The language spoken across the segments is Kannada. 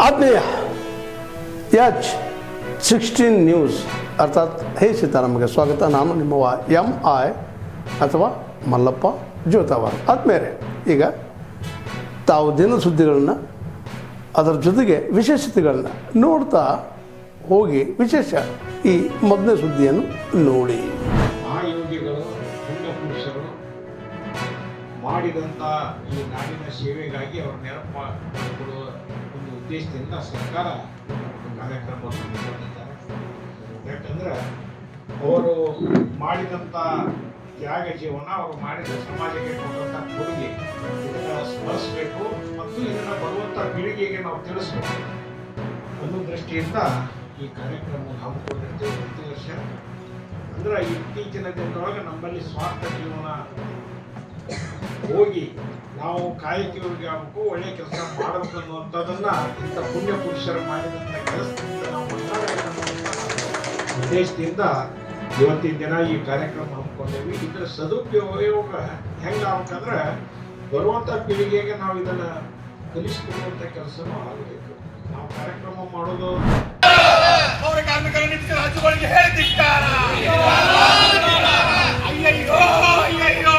ಆತ್ಮೀಯ H16 ನ್ಯೂಸ್ ಅರ್ಥಾತ್ ಹೇ ಸೀತಾರಾಮಗೆ ಸ್ವಾಗತ. ನಾನು ನಿಮ್ಮವ MI ಅಥವಾ ಮಲ್ಲಪ್ಪ ಜೋತಾವಾರ್. ಆದ್ಮೇಲೆ ಈಗ ತಾವು ದಿನ ಸುದ್ದಿಗಳನ್ನು ಅದರ ಜೊತೆಗೆ ವಿಶೇಷತೆಗಳನ್ನ ನೋಡ್ತಾ ಹೋಗಿ ವಿಶೇಷ ಈ ಮೊದಲನೇ ಸುದ್ದಿಯನ್ನು ನೋಡಿ. ಮಹಾಯೋಗಿಗಳು ಪುಣ್ಯಪುರುಷರು ಮಾಡಿದಂಥ ಈ ನಾಡಿನ ಸೇವೆಗಾಗಿ ಅವರು ನೆನಪು ಮಾಡಿಕೊಡುವ ಒಂದು ಉದ್ದೇಶದಿಂದ ಸರ್ಕಾರ ಕಾರ್ಯಕ್ರಮವನ್ನು ಹಮ್ಮಿಕೊಂಡಿದ್ದಾರೆ. ಯಾಕಂದ್ರೆ ಅವರು ಮಾಡಿದಂಥ ತ್ಯಾಗ ಜೀವನ, ಅವರು ಮಾಡಿದ ಸಮಾಜಕ್ಕೆ ಕೊಟ್ಟಂಥ ಕೊಡುಗೆ ಇದನ್ನು ಸ್ಮರಿಸಬೇಕು ಮತ್ತು ಇದನ್ನು ಬರುವಂಥ ಪೀಳಿಗೆಗೆ ನಾವು ತಿಳಿಸ್ಬೇಕು ಅನ್ನೋ ದೃಷ್ಟಿಯಿಂದ ಈ ಕಾರ್ಯಕ್ರಮವನ್ನು ಹಮ್ಮಿಕೊಂಡಿರ್ತೇವೆ ಪ್ರತಿ ವರ್ಷ. ಅಂದ್ರೆ ಇತ್ತೀಚಿನ ದಿನದೊಳಗೆ ನಮ್ಮಲ್ಲಿ ಸ್ವಾರ್ಥ ಜೀವನ ಹೋಗಿ ನಾವು ಕಾಯಕವಾಗಿ ಆಗಬೇಕು, ಒಳ್ಳೆ ಕೆಲಸ ಮಾಡಬೇಕು ಅನ್ನುವಂಥದ್ದನ್ನ ಇಂಥ ಪುಣ್ಯ ಪುರುಷರು ಮಾಡಿದಂಥ ಕೆಲಸದಿಂದ ನಾವು ಉದ್ದೇಶದಿಂದ ಇವತ್ತಿನ ದಿನ ಈ ಕಾರ್ಯಕ್ರಮ ಹಮ್ಮಿಕೊಂಡೇವಿ. ಇದರ ಸದುಪಯೋಗ ಹೆಂಗಾಗಬೇಕಂದ್ರೆ ಬರುವಂಥ ಪೀಳಿಗೆಗೆ ನಾವು ಇದನ್ನ ಕಲಿಸಿಕೊಡುವಂಥ ಕೆಲಸನೂ ಆಗಬೇಕು. ನಾವು ಕಾರ್ಯಕ್ರಮ ಮಾಡೋದು ಪೌರ ಕಾರ್ಮಿಕರ ನಿಮಿತ್ತ ರಾಜ್ಯಗಳಿಗೆ ಹೇಳಿದ್ದಾರೆ. ಅಯ್ಯಯ್ಯೋ ಅಯ್ಯಯ್ಯೋ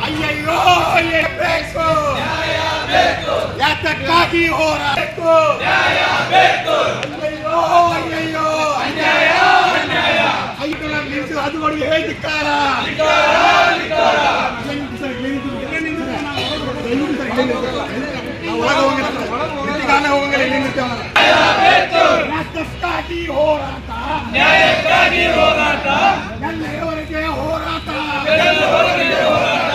ಅಯ್ಯಯ್ಯೋ ಬೇಕು, ಯಾತಕ್ಕಾಗಿ ಹೋರಾಟಕ್ಕೂ ಅಯ್ಯಯ್ಯೋ ಅಯ್ಯಯ್ಯೋ ಐದು ನಿಮಿಷ ರಾಜ್ಯಗಳಿಗೆ ಹೇಳಿದ್ದಾರೆ. ನ್ಯಾಯಕ್ಕಾಗಿ ಹೋರಾಟ, ನ್ಯಾಯಕ್ಕಾಗಿ ಹೋರಾಟ, ಎಲ್ಲವರೆಗೆ ಹೋರಾಟ,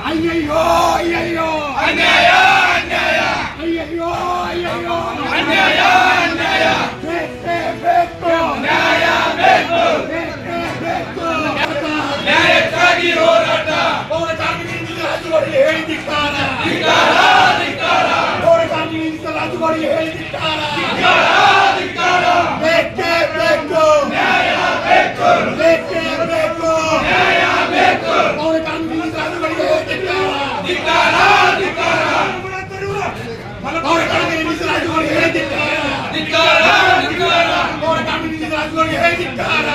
ಅಯ್ಯಯ್ಯೋ ಅಯ್ಯಯ್ಯೋ ಅನ್ಯಾಯ ಅನ್ಯಾಯ, ಅಯ್ಯಯ್ಯೋ ಅಯ್ಯಯ್ಯೋ ಅನ್ಯಾಯ ಅನ್ಯಾಯ, ಬೇಕೇ ಬೇಕು ನ್ಯಾಯ ಬೇಕು, ಬೇಕೇ ಬೇಕು ನ್ಯಾಯಕ್ಕಾಗಿ ಹೋರಾಟ. ಪೌರ ಕಾರ್ಮಿಕರಿಗೆ ರಾಜ್ಯಗಳಿಗೆ ಹೇಳಿದ್ದಾರೆ. ಪೌರ ಕಾರ್ಮಿಕರಿಗೆ ರಾಜ್ಯಗಳಿಗೆ ಹೇಳಿದ್ದಾರೆ. ಬೇಕೇ ಬೇಕು ನ್ಯಾಯ ಬೇಕು, ಬೇಕೇ ಬೇಕು ನ್ಯಾಯ ಬೇಕು, ಪೌರ ಕಾರ್ಮಿಕರಿಗೆ ರಾಜ್ಯಗಳಿಗೆ ಹೇಳಿದ್ದಾರೆ. ಪೌರ ಕಾರ್ಮಿಕರಿಗೆ ರಾಜ್ಯಗಳಿಗೆ ಹೇಳಿದ್ದಾರೆ. ಪೌರ ಕಾರ್ಮಿಕರಿಗೆ ರಾಜ್ಯಗಳಿಗೆ ಹೇಳಿದ್ದಾರೆ.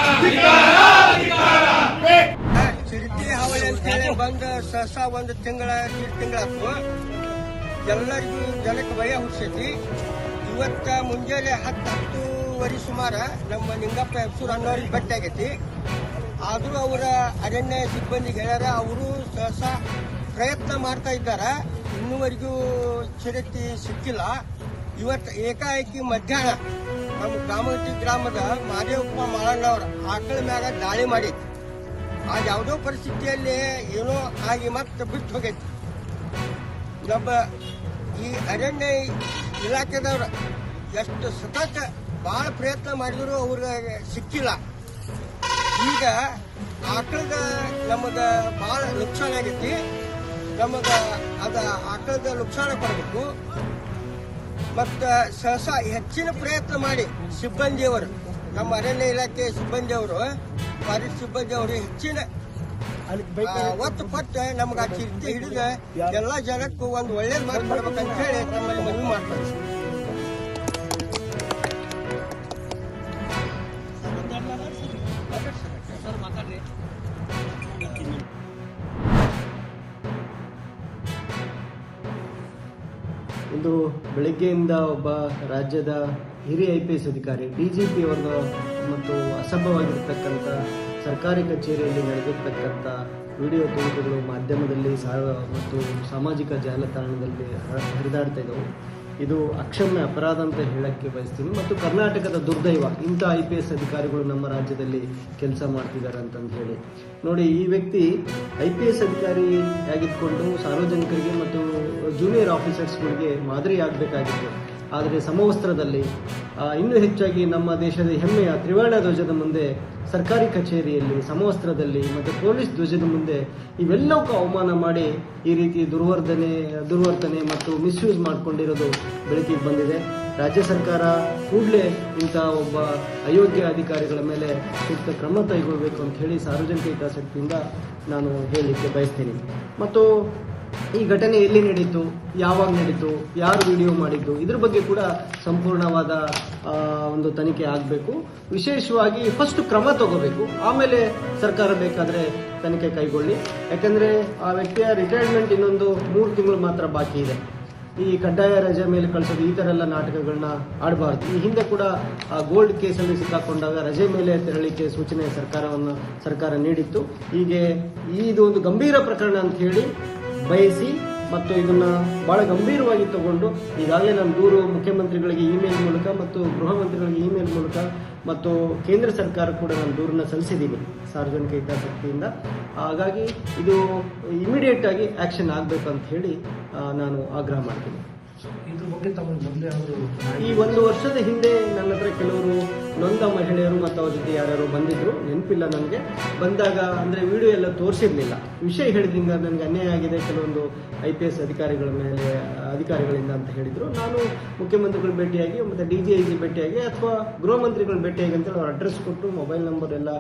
ಚಿರತೆ ಹಾವಳಿ ಅಂತೇಳಿ ಬಂದು ಸಹಸ ಒಂದು ತಿಂಗಳಾಯ್ತು. ಎಲ್ಲರಿಗೂ ಜನಕ್ಕೆ ಭಯ ಹುಟ್ಟಿಸೈತಿ. ಇವತ್ತ ಮುಂಜಾನೆ 10:10 ಸುಮಾರು ನಮ್ಮ ನಿಂಗಪ್ಪ ಎಬ್ಸೂರು ಅನ್ನೋರಿಗೆ ಭೇಟಿಯಾಗೈತಿ. ಆದರೂ ಅವರ ಅರಣ್ಯ ಸಿಬ್ಬಂದಿಗೆ ಹೇಳ್ಯಾರ, ಅವರು ಸಹಸ ಪ್ರಯತ್ನ ಮಾಡ್ತಾ ಇದ್ದಾರೆ. ಇನ್ನೂವರೆಗೂ ಚಿರತೆ ಸಿಕ್ಕಿಲ್ಲ. ಇವತ್ತು ಏಕಾಏಕಿ ಮಧ್ಯಾಹ್ನ ನಮ್ಮ ಕಾಮಗಟ್ಟಿ ಗ್ರಾಮದ ಮಾದೇವಪ್ಪ ಮಾಳಣ್ಣವ್ರ ಆಕಳ ಮ್ಯಾಗ ದಾಳಿ ಮಾಡಿತ್ತು. ಆ ಯಾವುದೋ ಪರಿಸ್ಥಿತಿಯಲ್ಲಿ ಏನೋ ಆಗಿ ಮತ್ತೆ ಬಿಟ್ಟು ಹೋಗೈತಿ. ನಮ್ಮ ಈ ಅರಣ್ಯ ಇಲಾಖೆದವ್ರು ಎಷ್ಟು ಸತತ ಭಾಳ ಪ್ರಯತ್ನ ಮಾಡಿದ್ರು ಅವ್ರಿಗೆ ಸಿಕ್ಕಿಲ್ಲ. ಈಗ ಆಕಳದ ನಮಗ ಭಾಳ ನುಕ್ಸಾನ ಆಗೈತಿ. ನಮಗ ಅದ ಆಕಳದ ನುಕ್ಸಾನ ಕೊಡಬೇಕು. ಮತ್ತು ಸಹಸ ಹೆಚ್ಚಿನ ಪ್ರಯತ್ನ ಮಾಡಿ ಸಿಬ್ಬಂದಿಯವರು, ನಮ್ಮ ಅರಣ್ಯ ಇಲಾಖೆ ಸಿಬ್ಬಂದಿಯವರು, ಫಾರೆಸ್ಟ್ ಸಿಬ್ಬಂದಿಯವರು ಹೆಚ್ಚಿನ ಒತ್ತು ಪಟ್ಟು ನಮ್ಗೆ ಆ ಚಿರತೆ ಹಿಡಿದ ಎಲ್ಲ ಜನಕ್ಕೂ ಒಂದು ಒಳ್ಳೇದು ಮಾಡಿಕೊಡ್ಬೇಕಂತ ಹೇಳಿ ನಮ್ಮಲ್ಲಿ ಮನವಿ ಮಾಡ್ತಾರೆ. ಇಂದು ಬೆಳಗ್ಗೆಯಿಂದ ಒಬ್ಬ ರಾಜ್ಯದ ಹಿರಿಯ IPS ಅಧಿಕಾರಿ DGP ಅವರ ಮತ್ತು ಅಸಭ್ಯವಾಗಿರ್ತಕ್ಕಂಥ ಸರ್ಕಾರಿ ಕಚೇರಿಯಲ್ಲಿ ನಡೆದಿರ್ತಕ್ಕಂಥ ವಿಡಿಯೋ ತುಣುಕುಗಳು ಮಾಧ್ಯಮದಲ್ಲಿ ಮತ್ತು ಸಾಮಾಜಿಕ ಜಾಲತಾಣದಲ್ಲಿ ಹರಿದಾಡ್ತಾ ಇದ್ದವು. ಇದು ಅಕ್ಷಮ್ಯ ಅಪರಾಧ ಅಂತ ಹೇಳಕ್ಕೆ ಬಯಸ್ತೀನಿ. ಮತ್ತು ಕರ್ನಾಟಕದ ದುರ್ದೈವ, ಇಂಥ IPS ಅಧಿಕಾರಿಗಳು ನಮ್ಮ ರಾಜ್ಯದಲ್ಲಿ ಕೆಲಸ ಮಾಡ್ತಿದ್ದಾರೆ ಅಂತಂದು ಹೇಳಿ ನೋಡಿ. ಈ ವ್ಯಕ್ತಿ IPS ಅಧಿಕಾರಿಯಾಗಿದ್ದುಕೊಂಡು ಸಾರ್ವಜನಿಕರಿಗೆ ಮತ್ತು ಜೂನಿಯರ್ ಆಫೀಸರ್ಸ್ಗಳಿಗೆ ಮಾದರಿ ಆಗಬೇಕಾಗಿತ್ತು. ಆದರೆ ಸಮವಸ್ತ್ರದಲ್ಲಿ ಇನ್ನೂ ಹೆಚ್ಚಾಗಿ ನಮ್ಮ ದೇಶದ ಹೆಮ್ಮೆಯ ತ್ರಿವರ್ಣ ಧ್ವಜದ ಮುಂದೆ, ಸರ್ಕಾರಿ ಕಚೇರಿಯಲ್ಲಿ ಸಮವಸ್ತ್ರದಲ್ಲಿ ಮತ್ತು ಪೊಲೀಸ್ ಧ್ವಜದ ಮುಂದೆ ಇವೆಲ್ಲವಕ್ಕೂ ಅವಮಾನ ಮಾಡಿ ಈ ರೀತಿ ದುರ್ವರ್ತನೆ ಮತ್ತು ಮಿಸ್ಯೂಸ್ ಮಾಡಿಕೊಂಡಿರೋದು ಬೆಳಕಿಗೆ ಬಂದಿದೆ. ರಾಜ್ಯ ಸರ್ಕಾರ ಕೂಡಲೇ ಇಂಥ ಒಬ್ಬ ಅಯೋಗ್ಯ ಅಧಿಕಾರಿಗಳ ಮೇಲೆ ಸೂಕ್ತ ಕ್ರಮ ಕೈಗೊಳ್ಳಬೇಕು ಅಂತ ಹೇಳಿ ಸಾರ್ವಜನಿಕ ಹಿತಾಸಕ್ತಿಯಿಂದ ನಾನು ಹೇಳಲಿಕ್ಕೆ ಬಯಸ್ತೀನಿ. ಮತ್ತು ಈ ಘಟನೆ ಎಲ್ಲಿ ನಡೀತು, ಯಾವಾಗ ನಡೀತು, ಯಾರು ವಿಡಿಯೋ ಮಾಡಿದ್ದು, ಇದ್ರ ಬಗ್ಗೆ ಕೂಡ ಸಂಪೂರ್ಣವಾದ ಒಂದು ತನಿಖೆ ಆಗಬೇಕು. ವಿಶೇಷವಾಗಿ ಫಸ್ಟ್ ಕ್ರಮ ತಗೋಬೇಕು, ಆಮೇಲೆ ಸರ್ಕಾರ ಬೇಕಾದರೆ ತನಿಖೆ ಕೈಗೊಳ್ಳಿ. ಯಾಕಂದರೆ ಆ ವ್ಯಕ್ತಿಯ ರಿಟೈರ್ಮೆಂಟ್ ಇನ್ನೊಂದು 3 ತಿಂಗಳು ಮಾತ್ರ ಬಾಕಿ ಇದೆ. ಈ ಕಡ್ಡಾಯ ರಜೆ ಮೇಲೆ ಕಳಿಸೋದು, ಈ ಥರ ಎಲ್ಲ ನಾಟಕಗಳನ್ನ ಆಡಬಾರ್ದು. ಈ ಹಿಂದೆ ಕೂಡ ಗೋಲ್ಡ್ ಕೇಸಲ್ಲಿ ಸಿಕ್ಕಾಕೊಂಡಾಗ ರಜೆ ಮೇಲೆ ತೆರಳಿಕೆ ಸೂಚನೆ ಸರ್ಕಾರ ನೀಡಿತ್ತು. ಹೀಗೆ ಇದು ಒಂದು ಗಂಭೀರ ಪ್ರಕರಣ ಅಂತ ಹೇಳಿ ಬಯಸಿ ಮತ್ತು ಇದನ್ನು ಭಾಳ ಗಂಭೀರವಾಗಿ ತಗೊಂಡು ಈಗಾಗಲೇ ನಾನು ದೂರು ಮುಖ್ಯಮಂತ್ರಿಗಳಿಗೆ ಇಮೇಲ್ ಮೂಲಕ ಮತ್ತು ಗೃಹ ಮಂತ್ರಿಗಳಿಗೆ ಇಮೇಲ್ ಮೂಲಕ ಮತ್ತು ಕೇಂದ್ರ ಸರ್ಕಾರ ಕೂಡ ನಾನು ದೂರನ್ನು ಸಲ್ಲಿಸಿದ್ದೀನಿ ಸಾರ್ವಜನಿಕ ಹಿತಾಸಕ್ತಿಯಿಂದ. ಹಾಗಾಗಿ ಇದು ಇಮಿಡಿಯೇಟ್ ಆಗಿ ಆ್ಯಕ್ಷನ್ ಆಗಬೇಕು ಅಂತ ಹೇಳಿ ನಾನು ಆಗ್ರಹ ಮಾಡ್ತೀನಿ. ಈ 1 ವರ್ಷದ ಹಿಂದೆ ನನ್ನ ಹತ್ರ ಕೆಲವರು ನೊಂದ ಮಹಿಳೆಯರು ಮತ್ತು ಅವ್ರ ಜೊತೆ ಯಾರ್ಯಾರು ಬಂದಿದ್ರು, ನೆನಪಿಲ್ಲ ನನಗೆ. ಬಂದಾಗ ಅಂದರೆ ವಿಡಿಯೋ ಎಲ್ಲ ತೋರಿಸಿರ್ಲಿಲ್ಲ, ವಿಷಯ ಹೇಳಿದ್ರಿಂದ ನನಗೆ ಅನ್ಯಾಯ ಆಗಿದೆ ಕೆಲವೊಂದು IPS ಅಧಿಕಾರಿಗಳಿಂದ ಅಂತ ಹೇಳಿದರು. ನಾನು ಮುಖ್ಯಮಂತ್ರಿಗಳು ಭೇಟಿಯಾಗಿ ಮತ್ತು DGIG ಭೇಟಿಯಾಗಿ ಅಥವಾ ಗೃಹ ಮಂತ್ರಿಗಳು ಭೇಟಿಯಾಗಿ ಅಂತೇಳಿ ಅವ್ರ ಅಡ್ರೆಸ್ ಕೊಟ್ಟು ಮೊಬೈಲ್ ನಂಬರ್ ಎಲ್ಲ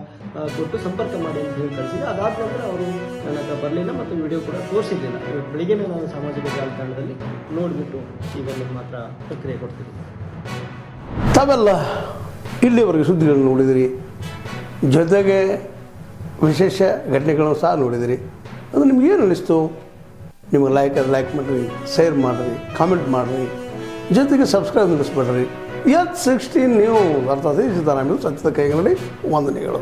ಕೊಟ್ಟು ಸಂಪರ್ಕ ಮಾಡಿ ಅಂತ ಹೇಳಿ ಕಳಿಸಿದೆ. ಅದಾದ ನಂತರ ಅವರು ನನ್ನ ಹತ್ರ ಬರಲಿಲ್ಲ ಮತ್ತು ವಿಡಿಯೋ ಕೂಡ ತೋರಿಸಿರಲಿಲ್ಲ. ಇವತ್ತು ಬೆಳಿಗ್ಗೆನೇ ನಾನು ಸಾಮಾಜಿಕ ಜಾಲತಾಣದಲ್ಲಿ ನೋಡಿಬಿಟ್ಟು ಈಗ ಮಾತ್ರ ಪ್ರಕ್ರಿಯೆ ಕೊಡ್ತೀನಿ. ತಾವೆಲ್ಲ ಇಲ್ಲಿವರೆಗೆ ಸುದ್ದಿಗಳನ್ನು ನೋಡಿದಿರಿ, ಜೊತೆಗೆ ವಿಶೇಷ ಘಟನೆಗಳನ್ನು ಸಹ ನೋಡಿದಿರಿ. ಅದು ನಿಮ್ಗೇನು ಅನ್ನಿಸ್ತು? ನಿಮಗೆ ಲೈಕ್ ಮಾಡಿರಿ, ಶೇರ್ ಮಾಡಿರಿ, ಕಾಮೆಂಟ್ ಮಾಡಿರಿ, ಜೊತೆಗೆ ಸಬ್ಸ್ಕ್ರೈಬ್ ನಿಲ್ಲಿಸ್ಬೇಡ್ರಿ. H16 ನ್ಯೂಸ್ ಅರ್ಥಾತ್ ಸಿದ್ದರಾಮಯ್ಯ ಸತ್ಯದ ಕೈಗಳಲ್ಲಿ ವಂದನೆಗಳು.